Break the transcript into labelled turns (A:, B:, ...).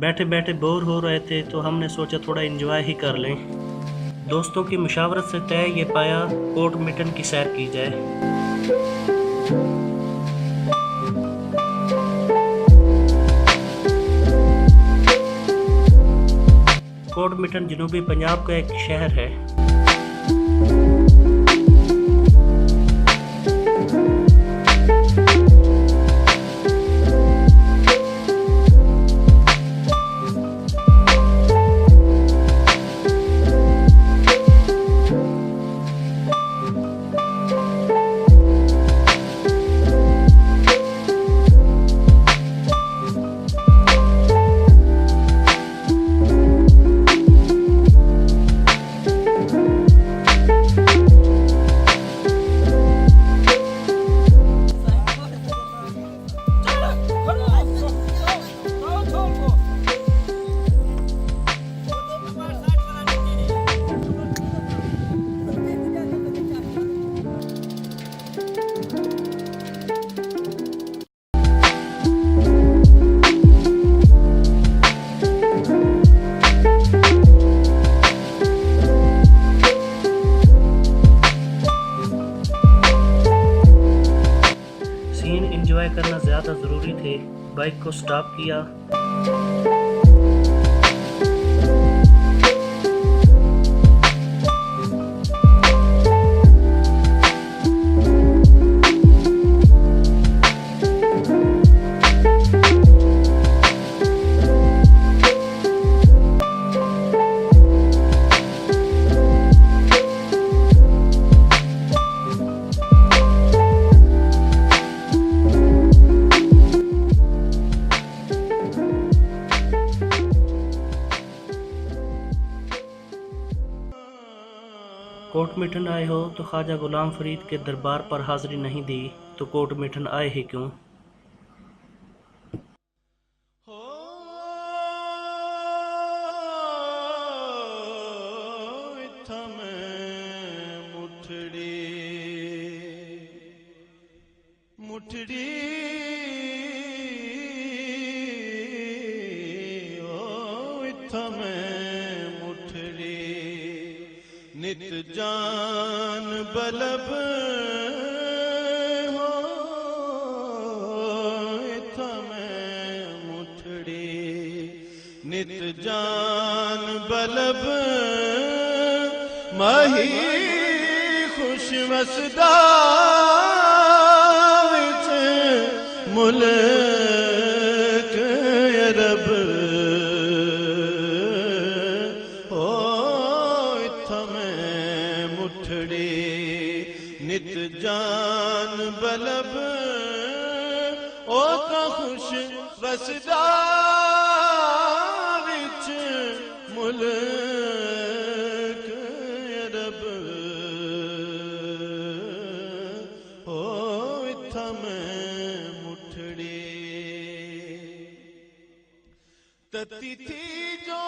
A: बैठे बैठे बोर हो रहे थे तो हमने सोचा थोड़ा एंजॉय ही कर लें। दोस्तों की मुशावरत से तय ये पाया कोट मिटन की सैर की जाए। कोट मिटन जनूबी पंजाब का एक शहर है। एंजॉय करना ज़्यादा ज़रूरी थे। बाइक को स्टॉप किया। कोट मिठन आए हो तो ख्वाजा गुलाम फरीद के दरबार पर हाज़िरी नहीं दी तो कोट मिठन आए ही क्यों।
B: नित जान बलब हो थमें मुठड़ी नित जान बलब मही खुश वसदा विच मुल्क अरब नित जान बलब ओ तो खुश वसदा विच मुल्क अरब ओ थमें मुठड़ी तती थी जो